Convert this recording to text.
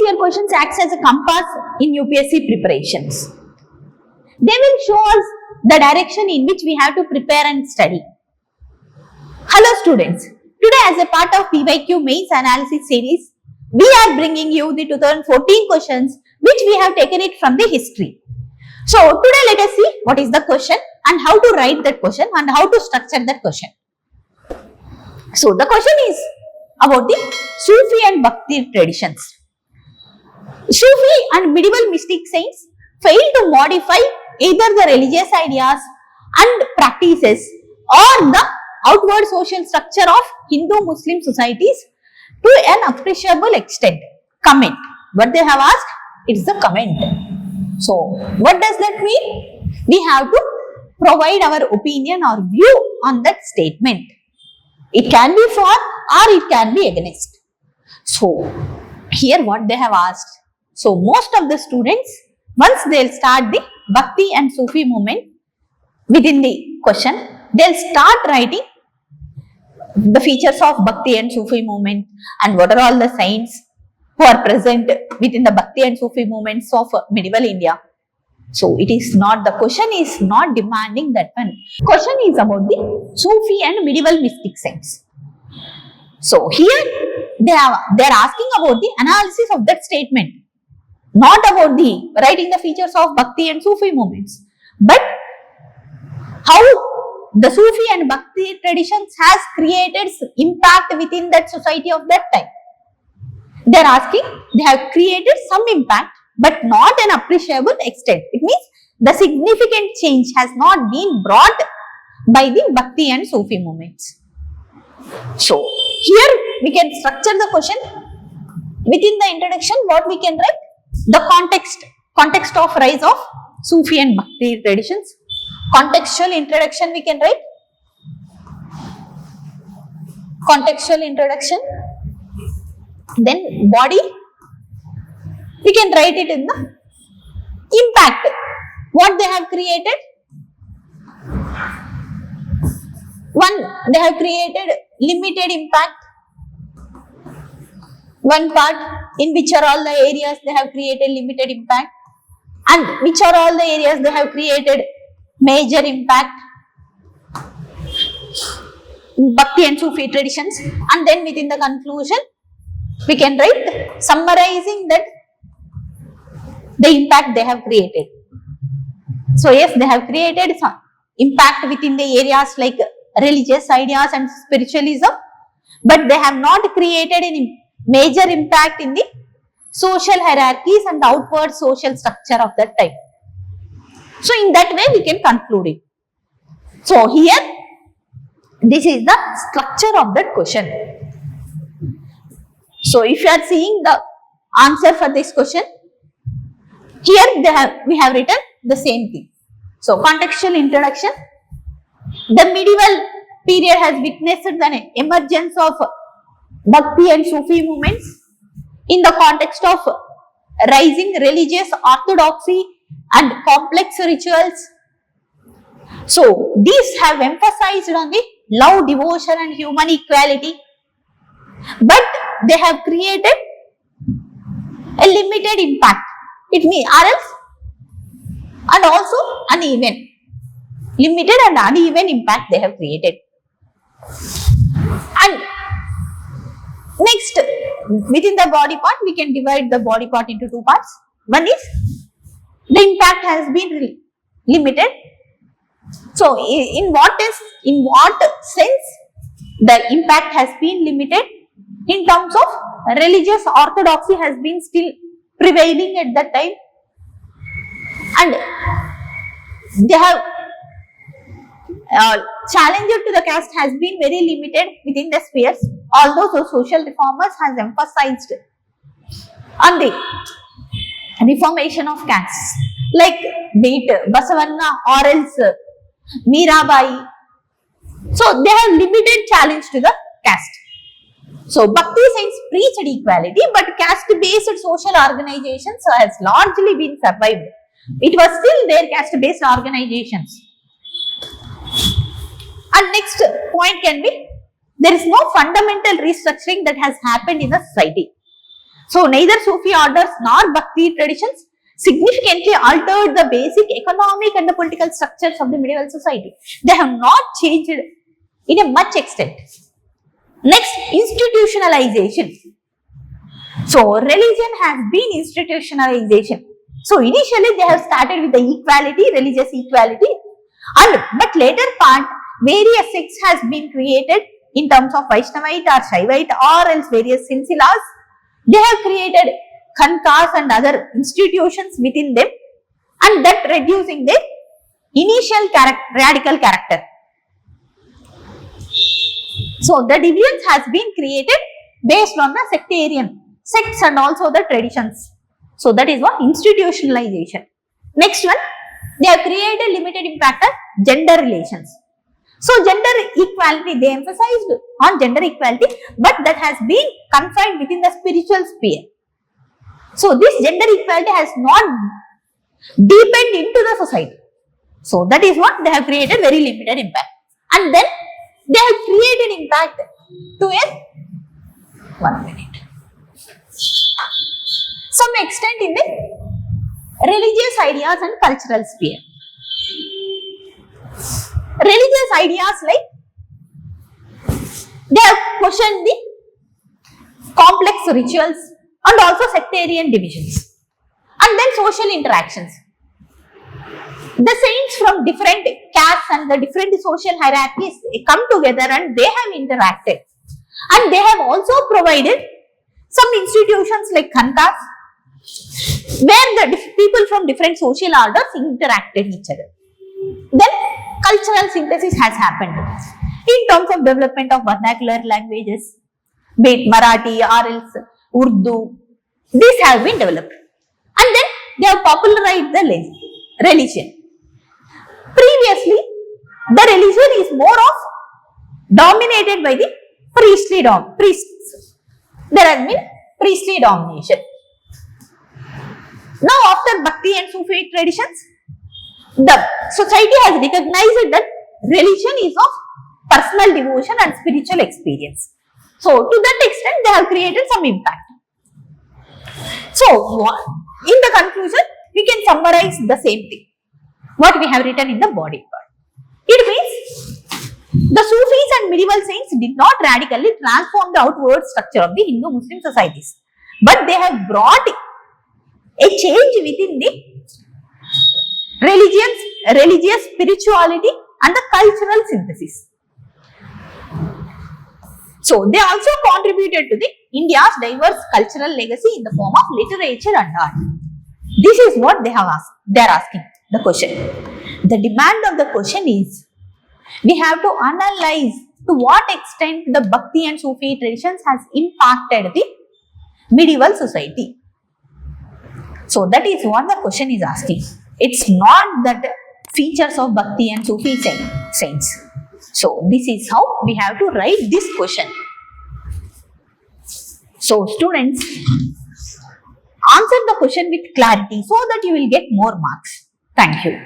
Previous year questions acts as a compass in UPSC preparations. They will show us the direction in which we have to prepare and study. Hello students, today as a part of PYQ Mains Analysis series, we are bringing you the 2014 questions which we have taken it from the history. So today let us see what is the question and how to write that question and how to structure that question. So the question is about the Sufi and Bhakti traditions. Sufi and medieval mystic saints failed to modify either the religious ideas and practices or the outward social structure of Hindu-Muslim societies to an appreciable extent. Comment. What they have asked? It's the comment. So, what does that mean? We have to provide our opinion or view on that statement. It can be for or it can be against. So, here what they have asked. So, most of the students, once they'll start the Bhakti and Sufi movement within the question, they'll start writing the features of Bhakti and Sufi movement and what are all the saints who are present within the Bhakti and Sufi movements of medieval India. So, it is not, the question is not demanding that one. Question is about the Sufi and medieval mystic saints. So, here they are asking about the analysis of that statement. Not about the writing the features of Bhakti and Sufi movements, but how the Sufi and Bhakti traditions has created impact within that society of that time. They are asking, they have created some impact, but not an appreciable extent. It means the significant change has not been brought by the Bhakti and Sufi movements. So, here we can structure the question. Within the introduction, what we can write? The context of rise of Sufi and Bhakti traditions. Contextual introduction we can write. Contextual introduction. Then body. We can write it in the impact. What they have created. One, they have created limited impact. One part in which are all the areas they have created limited impact and which are all the areas they have created major impact. Bhakti and Sufi traditions, and then within the conclusion we can write summarizing that the impact they have created. So yes, they have created some impact within the areas like religious ideas and spiritualism, but they have not created any major impact in the social hierarchies and outward social structure of that time. So, in that way we can conclude it. So, here this is the structure of that question. So, if you are seeing the answer for this question, here we have written the same thing. So, contextual introduction. The medieval period has witnessed the emergence of Bhakti and Sufi movements in the context of rising religious orthodoxy and complex rituals. So, these have emphasized on the love, devotion and human equality, but they have created a limited impact. It means or else and also uneven. Limited and uneven impact they have created. And next, within the body part, we can divide the body part into two parts. One is the impact has been limited. So, in what sense the impact has been limited? In terms of religious orthodoxy has been still prevailing at that time, and they have challenge to the caste has been very limited within the spheres, although the social reformers has emphasized on the reformation of castes, like be it Basavanna or else Mirabai. So, they have limited challenge to the caste. So, Bhakti saints preached equality, but caste-based social organizations has largely been survived. It was still their caste-based organizations. And next point can be, there is no fundamental restructuring that has happened in the society. So neither Sufi orders nor Bhakti traditions significantly altered the basic economic and the political structures of the medieval society. They have not changed in a much extent. Next, institutionalization. So religion has been institutionalization. So initially they have started with the equality, religious equality, but later part various sects has been created in terms of Vaishnavite or Shaivite or else various silsilas. They have created khankas and other institutions within them, and that reducing their initial radical character. So the divisions has been created based on the sectarian sects and also the traditions. So that is what institutionalization. Next one, they have created limited impact on gender relations. So gender equality, they emphasized on gender equality, but that has been confined within the spiritual sphere. So this gender equality has not deepened into the society. So that is what they have created very limited impact. And then they have created impact to a 1 minute. Some extent in the religious ideas and cultural sphere. Religious ideas like they have questioned the complex rituals and also sectarian divisions, and then social interactions. The saints from different castes and the different social hierarchies come together and they have interacted, and they have also provided some institutions like khankas where the people from different social orders interacted each other. Then cultural synthesis has happened in terms of development of vernacular languages, be it Marathi or else Urdu. These have been developed, and then they have popularized the religion. Previously, the religion is more of dominated by the priests. There has been priestly domination. Now, after Bhakti and Sufi traditions, the society has recognized that religion is of personal devotion and spiritual experience. So, to that extent, they have created some impact. So, in the conclusion, we can summarize the same thing, what we have written in the body part. It means the Sufis and medieval saints did not radically transform the outward structure of the Hindu-Muslim societies, but they have brought a change within the religious spirituality and the cultural synthesis. So, they also contributed to the India's diverse cultural legacy in the form of literature and art. This is what they have asked. They are asking the question. The demand of the question is, we have to analyze to what extent the Bhakti and Sufi traditions has impacted the medieval society. So that is what the question is asking. It's not that features of Bhakti and Sufi saints. So this is how we have to write this question. So students, answer the question with clarity so that you will get more marks. Thank you.